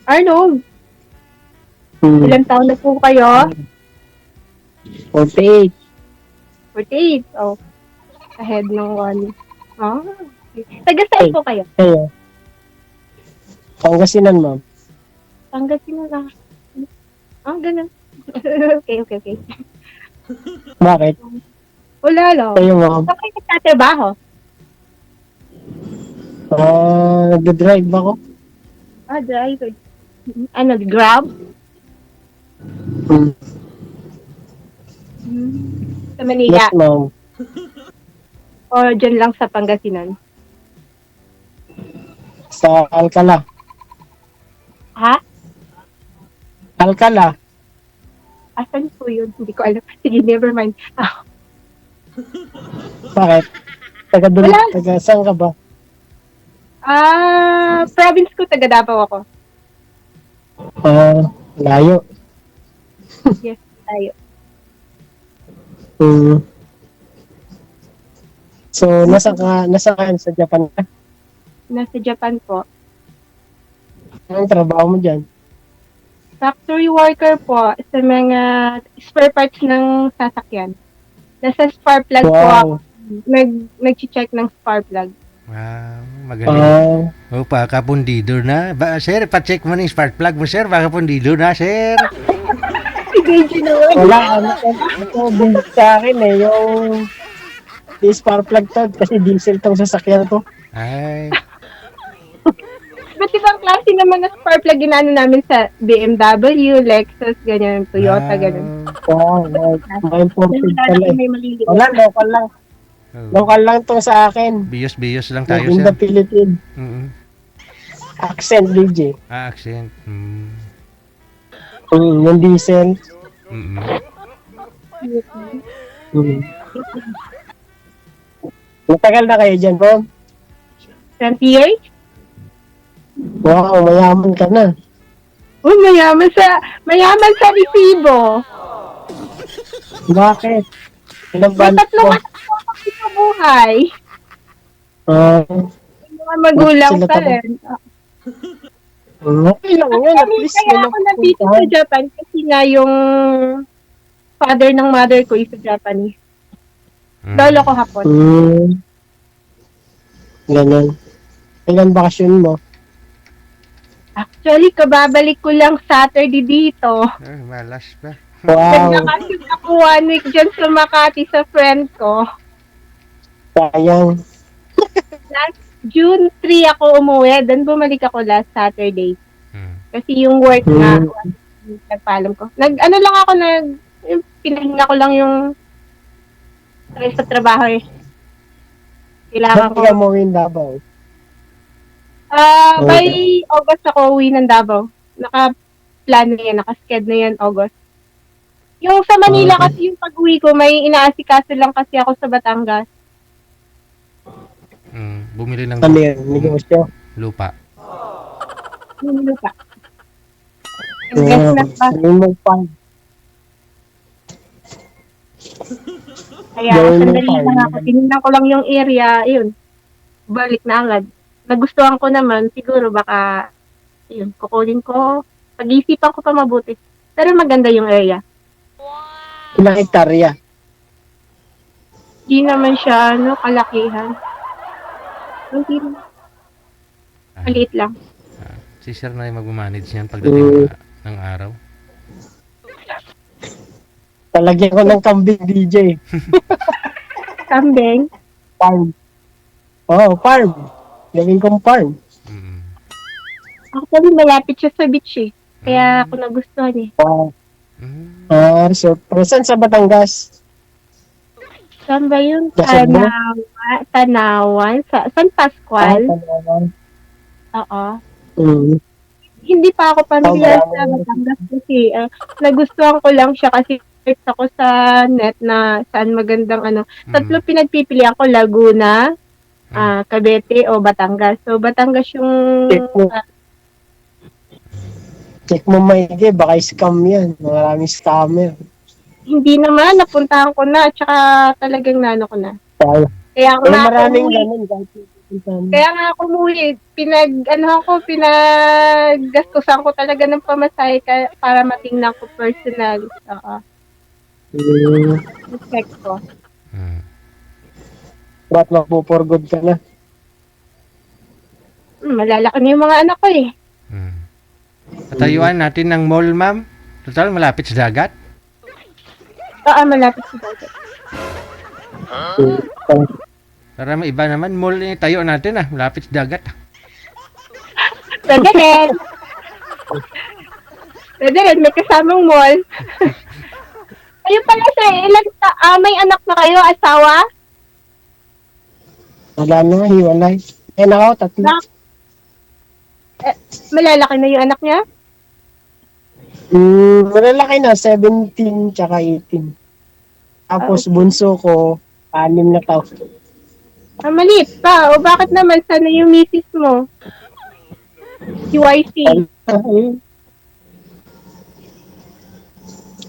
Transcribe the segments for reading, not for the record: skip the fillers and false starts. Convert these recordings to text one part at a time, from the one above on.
Arnold, Hmm. ilang taon na po kayo? 48. 48. Oh, ahead ng one. Ah, taga saan Ay, po kayo? kayo. Pangasinan, ma'am. Pangasinan na. Ah, ganun. Okay. Bakit? Wala lang. Kayo, ma'am. Saan kayo nagtatrabaho? Nagdadrive ako. Ah, driver. Ano, Grab? Hmm. Sa Manila. Yes, ma'am. O dyan lang sa Pangasinan? Sa Alcala. Ha? Alcala. Asan po yun? Hindi ko alam. Sige, never mind. Ah, Bakit? wala. Taga saan ka ba? Province ko, taga Davao ako. Layo. Yes, tayo. Hmm. So, nasa ka sa Japan ka? Nasa Japan po. Anong trabaho mo dyan? Factory worker po sa mga spare parts ng sasakyan. Nasa spark plug po ako. Wow. Nag-check ng spark plug. Wow, magaling. Opa, kapundido na. Sir, pa-check mo ng spark plug mo, sir. Baka pundido na, sir. Sige, naman. Wala, ito bulit sa akin yung spark plug to, kasi diesel tong sasakyan to. Ay, Ba't ibang klase naman na spark plug ginano namin sa BMW, Lexus, ganyan, Toyota, ganyan. Wow, may imported pala eh. May maliliit. Wala, local lang. Local lang to sa akin. Biyos lang tayo, In the sir. Philippines. Mm-mm. Accent, DJ. Accent. Yung diesel. Mm-mm. Matagal na kayo dyan, bro? 20 years? Wow, mayaman ka na. Uy, mayaman sa resibo. Bakit? Ilang May buwan tatlong po? anak ako sa buhay. Yung mga magulang Sila pa tayo. rin. Okay lang yan. At least Kaya ako nandito sa Japan kasi nga yung father ng mother ko is Japanese. Lolo ko hapon. Ganun. Ilan bakasyon mo? Actually, kababalik ko lang Saturday dito. Malas pa. Wow. Nagbakasyon ako 1 week dyan sa Makati sa friend ko. Sayang. Last June 3 ako umuwi. Then bumalik ako last Saturday. Kasi yung work nga, nagpaalam ko. Ano lang ako, pinahinga ko lang yung sa trabaho eh. Kailangan ko. Ba't ka mo in Davao? By August ako uwi ng Davao. Naka-plan na yan, naka-sked na yan August. Yung sa Manila kasi yung pag-uwi ko, may inaasikaso lang kasi ako sa Batangas. Bumili ng Ano yun? Negosyo? lupa. Yung lupa. Investment ba? Kaya sandali lang ako. Tinignan ko lang yung area, yun. Balik na agad. Nagustuhan ko naman, siguro baka, yun, kukunin ko. Pag-isipan ko pa mabuti. Pero maganda yung area. Ilang hektarya? Di naman siya, kalakihan. Hindi naman. Maliit lang. Si sir na yung mag-manage yan pagdating ng araw. Talagyan ko ng kambing, DJ. Kambing? Farm. Farm. Gawin kong farm. Actually, malapit siya sa beach eh. Kaya ako nagustuhan eh. Resort. Saan sa Batangas? Saan ba yun? Cebu? Tanawan? San Pascual? Oo. Hindi pa ako pamilyar sa Batangas kasi nagustuhan ko lang siya kasi search ako sa net na saan magandang tatlo pinagpipilian ko, Laguna, Cavite o Batangas. So Batangas yung check mo maigi, baka scam yan. Maraming scammer. hindi naman, napuntahan ko na at saka talagang nano ko na. Kaya ako maraming ganun. Kaya nga ako umuwi, pinaggastusan ko talaga ng pamasahe para matingnan ko personal. Oo. Check ko. Ba't magpo-for good ka na? Malalaki na yung mga anak ko eh. Patayuan natin ng mall, ma'am. Total, malapit sa dagat. Oo, malapit sa dagat. Para may iba naman, mall yung tayo natin malapit sa dagat. Pwede rin. Pwede rin, may kasamang mall. Kayo pala sir, may anak na kayo, asawa? Wala na, hiwalay. Ako, 3. Malalaki na yung anak niya? Malalaki na, 17 tsaka 18. Tapos bunso ko, 6 na taon. Maliit pa. O bakit naman sana yung misis mo? Si YC.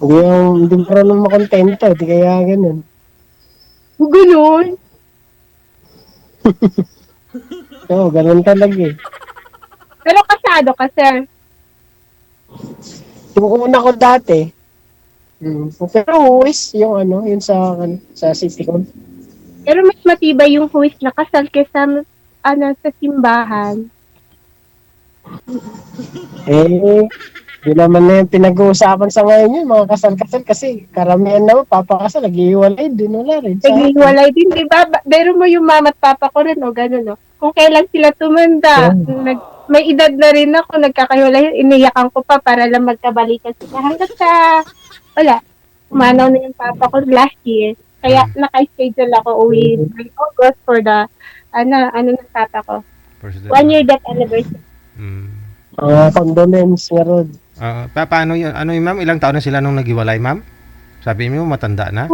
Hindi pa rin makontento, di kaya ganun. Ganun? Oo, ganun talaga eh. Pero kasado ka, sir. Yung una ko dati, pero huwis yung sa City Hall. Pero mas matibay yung huwis na kasal kesa sa simbahan. Yun naman na yung pinag-uusapan sa ngayon yun, mga kasal-kasal kasi karamihan naman papakasal, nag-iiwalay din, wala rin. Nag-iiwalay din, di ba? Pero mo yung mama at papa ko rin, gano'n, no? Kung kailan sila tumanda, may edad na rin ako, nagkakahiwalay, iniyakan ko pa para lang magkabalikan sila. Hanggang sa, wala, umanaw na yung papa ko last year. Kaya naka-schedule ako uwi by August for the, ng papa ko. 1 year death anniversary. Condolence nga ron. Paano yun? Ano yun, ma'am? Ilang taon na sila nung naghiwalay, ma'am? Sabi mo, matanda na?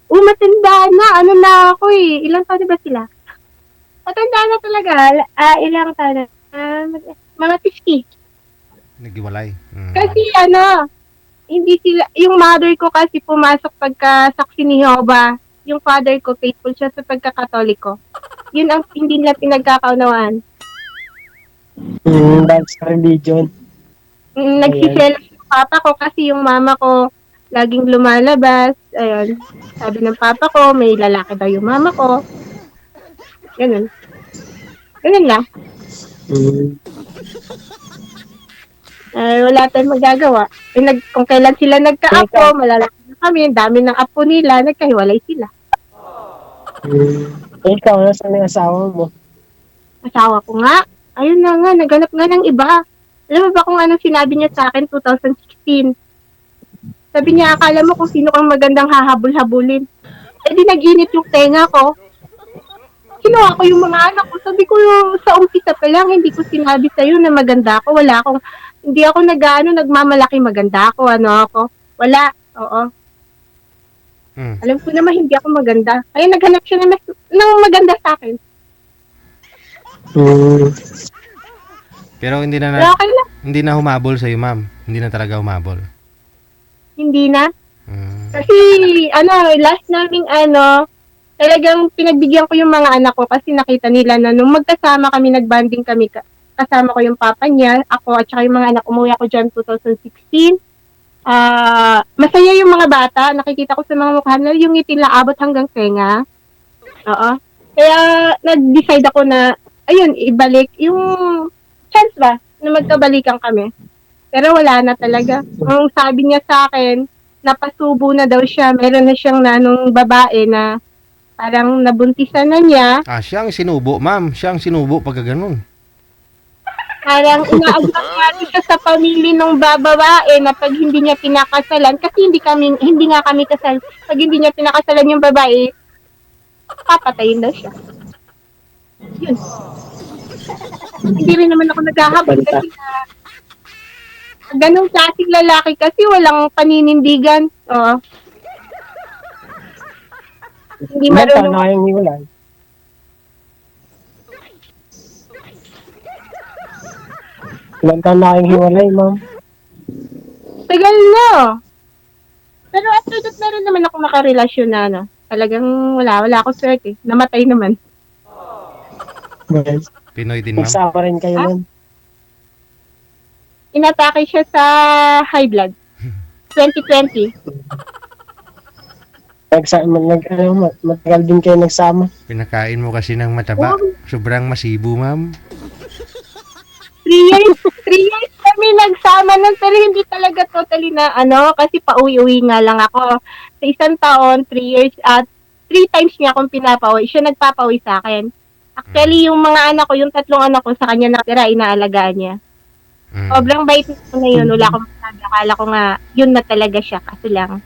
Matanda na. Ano na ako eh. Ilang taon na ba sila? Matanda na talaga. Ilang taon na? Mga 50. Naghiwalay. Kasi hindi sila, yung mother ko kasi pumasok pagka-saksi ni Jehovah. Yung father ko, faithful siya sa pagka-katoliko. Yun ang hindi nila pinagkakaunawaan. Dahil sa religion. Nagsisela yung papa ko kasi yung mama ko laging lumalabas. Ayun. Sabi ng papa ko, may lalaki daw yung mama ko. Ganun. Ganun lang. Wala tayong magagawa. Kung kailan sila nagka-apo, malalaki na kami. Ang dami ng apo nila, nagkahiwalay sila. Ikaw, nasa may asawa mo? Asawa ko nga. Ayun na nga, naganap nga ng iba. Alam mo ba kung anong sinabi niya sa akin 2016? Sabi niya, akala mo kung sino kang magandang hahabol-habulin. Di nag-init yung tenga ko. Kinuha ko yung mga anak ko. Sabi ko, sa umpisa pa lang, hindi ko sinabi sa'yo na maganda ako. Hindi ako nagmamalaki maganda ako. Wala. Oo. Alam ko naman, hindi ako maganda. Kaya naghanap siya ng maganda sa akin. Pero hindi na okay lang. Hindi na humabol sa iyo, ma'am. Hindi na talaga humabol. Hindi na. Kasi last naming talagang pinagbigyan ko yung mga anak ko kasi nakita nila na nung magkasama kami, nagbanding kami, kasama ko yung papa niya, ako at saka yung mga anak, umuwi ako dyan 2016. Masaya yung mga bata, nakikita ko sa mga mukha na yung ngiti na abot hanggang tenga. Oo. Kaya nag-decide ako na ayun, ibalik yung chance ba na magkabalikan kami. Pero wala na talaga. Ang sabi niya sa akin, napasubo na daw siya. Meron na siyang nanong babae na parang nabuntisan na niya. Siya ang sinubo, ma'am. Siya ang sinubo pagka ganun. Parang inaagad siya sa pamilya ng babae na pag hindi niya pinakasalan, kasi hindi nga kami kasal. Pag hindi niya pinakasalan yung babae, papatayin daw siya. Yun. Hindi rin naman ako naghahabol kasi ganong klaseng lalaki kasi walang paninindigan. Oo. Hindi marunong. Kayang hiwalay. Ilan taon na kayong hiwalay, ma'am? Tagal na. Pero after that, meron naman ako makarelasyon na talagang wala ako swerte. Namatay naman. Guys, Pinoy din, ma'am. nagsama rin kayo nun. Inatake siya sa high blood. 2020. Matagal din kayo nagsama. Pinakain mo kasi ng mataba. Sobrang masibo, ma'am. 3 years kami nagsama nun, pero hindi talaga totally na kasi pauwi-uwi nga lang ako. Sa isang taon, 3 years at 3 times niya akong pinapauwi. Siya nagpapauwi sa akin. Actually, yung mga anak ko, yung 3 anak ko, sa kanya nakatira, inaalagaan niya. Sobrang bait na yun. Wala akong masabi. Akala ko nga, yun na talaga siya. Kaso lang,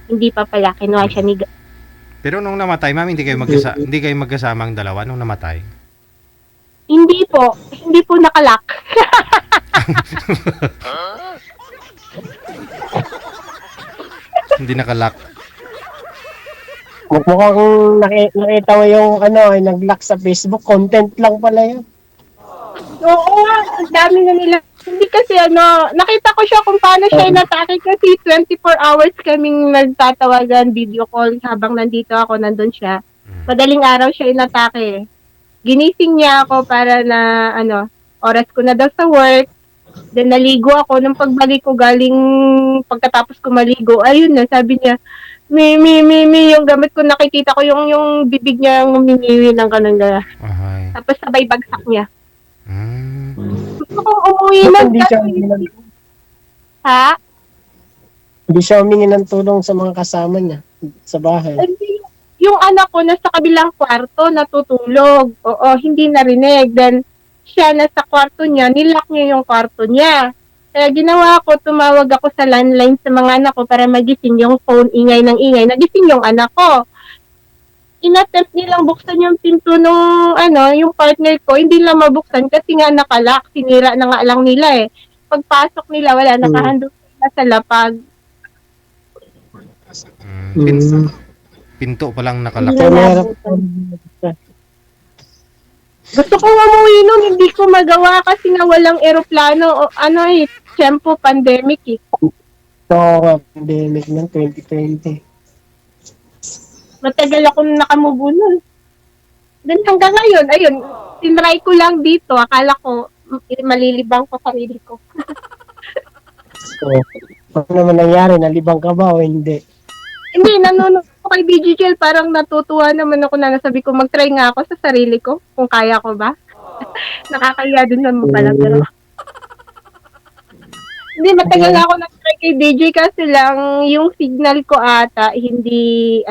hindi pa pala. Kinuha siya ni... Pero nung namatay, ma'am, hindi kayo magkasama ang dalawa nung namatay? Hindi po nakalak. Hindi nakalak. Mukhang nakita mo yung nag-lock sa Facebook. Content lang pala yun. Oo nga, ang dami na nila. Hindi kasi nakita ko siya kung paano siya inatake kasi 24 hours kaming nagtatawagan, video call habang nandito ako, nandun siya. Madaling araw siya inatake. Ginising niya ako para na oras ko na daw sa work. Then naligo ako. Nung pagbalik ko pagkatapos ko maligo, ayun na, sabi niya, mi, yung gamit ko, nakikita ko yung bibig niya ngumimiwi ng ganun. Tapos sabay bagsak niya. Gusto kong umuwi ng Ha? Hindi siya humingi ng tulong sa mga kasama niya sa bahay. Yung anak ko nasa kabilang kwarto natutulog. Oo, hindi narinig. Then, siya nasa kwarto niya, nilock niya yung kwarto niya. Kaya ginawa ko, tumawag ako sa landline sa mga anak ko para magising yung phone, ingay ng ingay. Nagising yung anak ko. Inattempt nilang buksan yung pinto nung yung partner ko, hindi lang mabuksan kasi nga nakalock, sinira na nga lang nila eh. Pagpasok nila, wala, nakahandog sila sa lapag. Pinto pa lang nakalak. Gusto ko umuwi nun, hindi ko magawa kasi nga walang eroplano o tiyempo pandemic eh. Pandemic ng 2020. Matagal ako nakamubo nun. Then hanggang ngayon, ayun, tinry ko lang dito. Akala ko, malilibang ko sarili ko. So, ano naman nangyari? Nalibang ka ba o hindi? Hindi, nanonood ko kay BGGL. Parang natutuwa naman ako na nasabi ko, mag-try nga ako sa sarili ko. Kung kaya ko ba. Nakakaya din naman pala. Pero hindi, matagal na ako nag-try kay DJ kasi lang yung signal ko ata, hindi,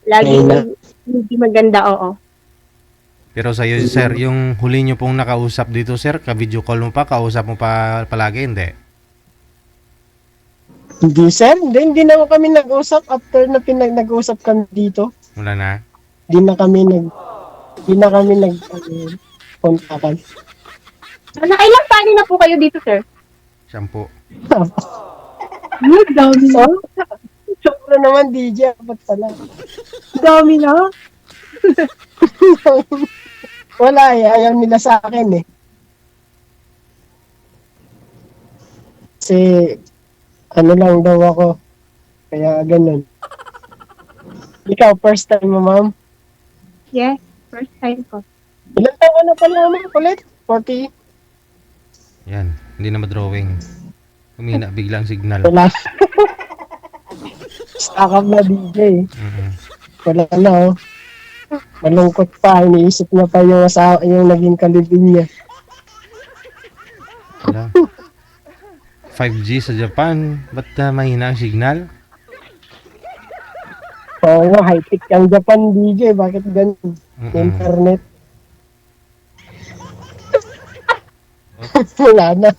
lagi hindi maganda, oo. Pero sa'yo, sir, yung huli nyo pong nakausap dito, sir, ka-video call mo pa, kausap mo pa palagi, hindi? Hindi, sir. Hindi naman kami nag-usap after na nag-usap kami dito. Wala na? Hindi na kami kontakan. Nakailang paano na po kayo dito, sir? 10. Dami na. Siyempre naman, DJ. Apat pala. Dami na. Wala eh. Ayaw nila sa akin eh. Kasi lang daw ako. Kaya ganun. Ikaw, first time mo, ma'am? Yes, first time ko. Ilan taon ka na pala, ma'am? Ulit? 40? Yan, hindi na madrawing. Humina biglang signal. Wala. Stuck up na DJ. Wala na, oh. Malungkot pa. Iniisip niya pa yung naging kalibin niya. Wala. 5G sa Japan, ba't mahina ang signal? Oo nga, high-tech ang Japan, DJ. Bakit ganun? Internet. Wala na.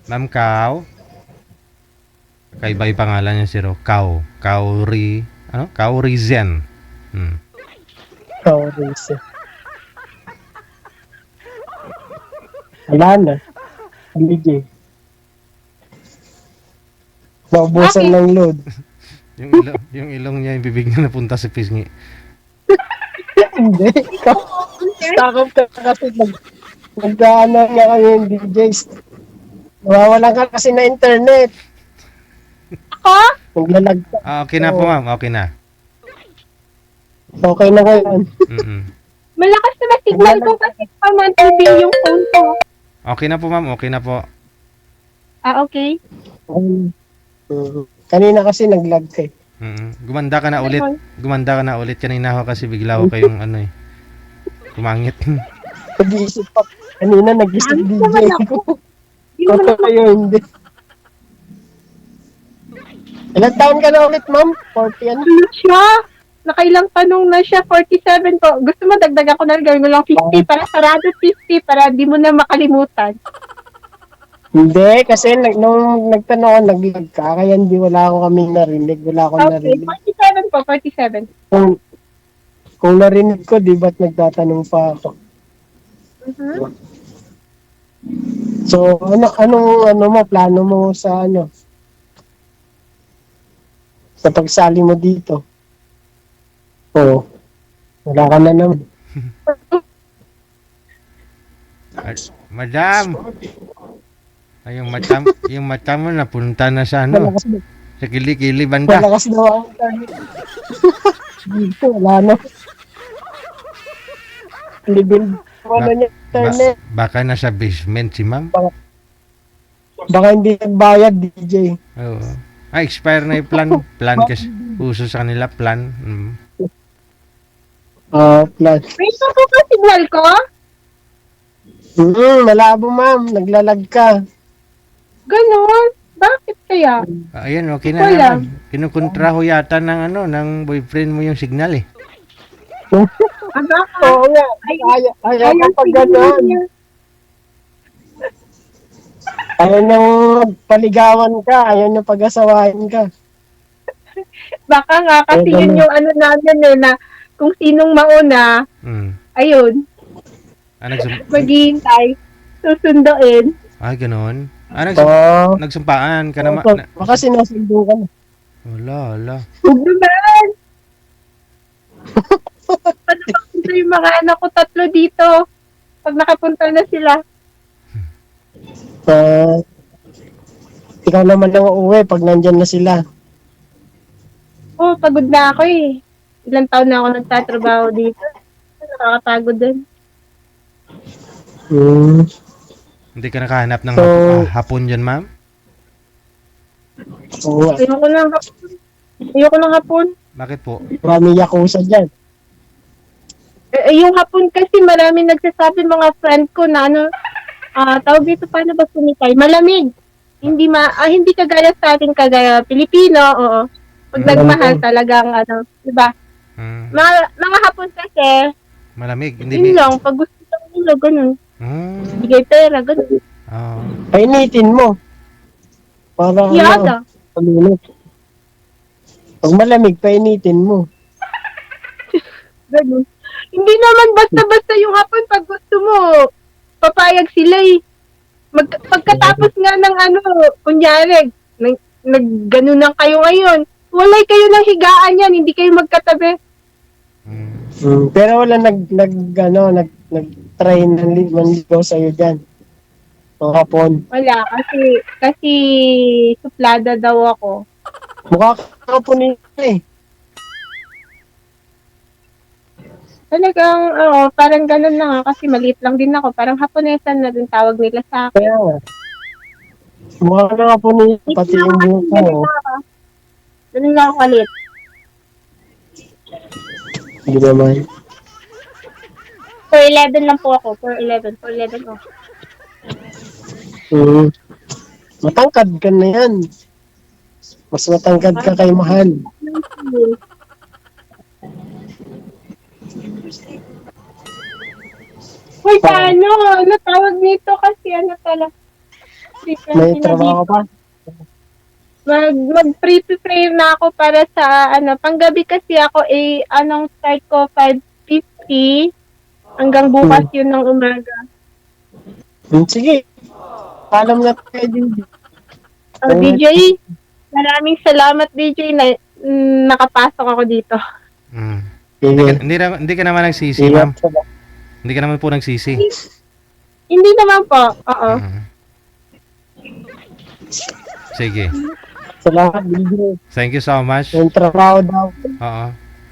Ma'am Kao? Kaiba yung pangalan niya, sir. Kaurizen. Kaurizen. Wala na. DJ. Maubusan ng load. yung ilong niya, yung bibig niya napunta sa pisngi. Hindi. Takot ka kasi nagdaanan niya kami yung DJs. Nawawalan ka kasi na internet. Ako? Naglalag ka. Okay na po, ma'am. Okay na. Okay na ngayon. Mm-mm. Malakas na signal ko kasi pamantindi yung phone ko. Okay na po, ma'am. Okay na po. Ah, okay. Kanina kasi nag-lag ka eh. Gumanda ka na ulit. Gumanda ka na ulit. Kanina ako kasi bigla ako kayong ano eh. Kumangit. Nag-iisip pa. Kanina nag-isip Ano DJ naman ko. Yung Kung naman kayo hindi. Ilang taon ka na ulit, ma'am? 40 ano? ano siya? Nakailang tanong na siya, 47 po. Gusto mo dagdagan ko na rin, gawin mo lang 50 para sarado 50 para di mo na makalimutan. Hindi, kasi nung nagtanong ako, nag-lag ka, kaya hindi wala ako kaming narinig. Wala akong Okay, narinig. 47 po, 47. Kung narinig ko, di ba't nagtatanong pa ako? Mhm. So, plano mo sa sa pagsali mo dito? Oo. Wala ka na naman. Madam! Ay, yung mata mo napunta na sa Malakas, sa kili-kili banda. malakas daw ang internet. Dito, wala na. Libil mo na niya internet. Baka nasa basement si ma'am. Baka hindi nagbayad, DJ. Oo. Expire na yung plan. Plan kasi. Uso sa kanila, plan. Plan. Wait, po ba signal ko? Malabo, ma'am. Naglalag ka. Ganon. Bakit kaya? Ayan, okay na Wala. naman. Kinukontraho yata ng boyfriend mo yung signal eh. Ah, baka. Oo nga. Ayaw ka pag gano'n. niya. Ayaw niyang paligawan ka. Ayaw niyang pag-asawain ka. Baka nga, kasi Eh, yun ganun. yung ano namin eh, na kung sinong mauna, ayun, maghihintay, susunduin. Ay, ganon. Oo. Nagsumpaan ka naman. Baka sinusundo ka na. Wala. Huwag naman! Paano papunta yung mga anak ko 3 dito? Pag nakapunta na sila. Ikaw naman lang uuwi pag nandyan na sila. Oh, pagod na ako eh. Ilang taon na ako nagtatrabaho dito. Nakakapagod din. Hindi ka nakahanap ng So- hapon dyan, ma'am? Oo. Ayoko ng hapon. Ayoko ng hapon. Bakit po? Marami yakuza dyan. Yung hapon kasi marami nagsasabi mga friend ko na tawag dito paano ba sumitay? Malamig. Hindi kagaya sa ating kagaya Pilipino, oo. Pag nagmahal talagang diba? Mga hapon kasi, Malamig. yun lang, pag gusto nila, ganun. Mm. Bigay pera, ganun. Oh. Painitin mo. Para Yada. paminit. Pag malamig, painitin mo. Ganun. Hindi naman basta-basta yung hapon pag gusto mo, papayag sila eh. Pagkatapos nga ng kunyari, ganun lang kayo ngayon. Walay kayo ng higaan yan, hindi kayo magkatabi. Pero wala nag-try ng manligaw sa'yo dyan. O hapon. Wala, kasi suplada daw ako. Mukha ka po nila eh. Talagang, parang ganun na nga, kasi maliit lang din ako. Parang Haponesan na din tawag nila sa akin. Kaya nga. Mukha ka nga po nila, pati yung buhok mo. Ganun lang ako kalit. Hindi naman. 4'11 lang po ako. 4'11 ako. Matangkad ka na yan. Mas matangkad ka kay Mahal. Uy, paano? Tawag nito kasi pala. May trabaho ka pa? Mag-prepare na ako para sa panggabi kasi ako start ko 5:50 hanggang bukas yun ng umaga. Sige. Alam na kayo din. DJ, maraming salamat DJ na nakapasok ako dito. Hindi ka naman nagsisi, ma'am. Hindi ka naman po nagsisi. Hindi naman po. Oo. Sige. Salamat, DJ. Thank you so much. Yung trabaho daw. Oo.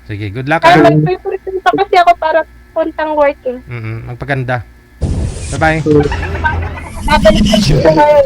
Sige, good luck Kaya ha. magpipresenta kasi ako para puntang work eh. Magpaganda. Bye-bye. Babalik ko sa ngayon.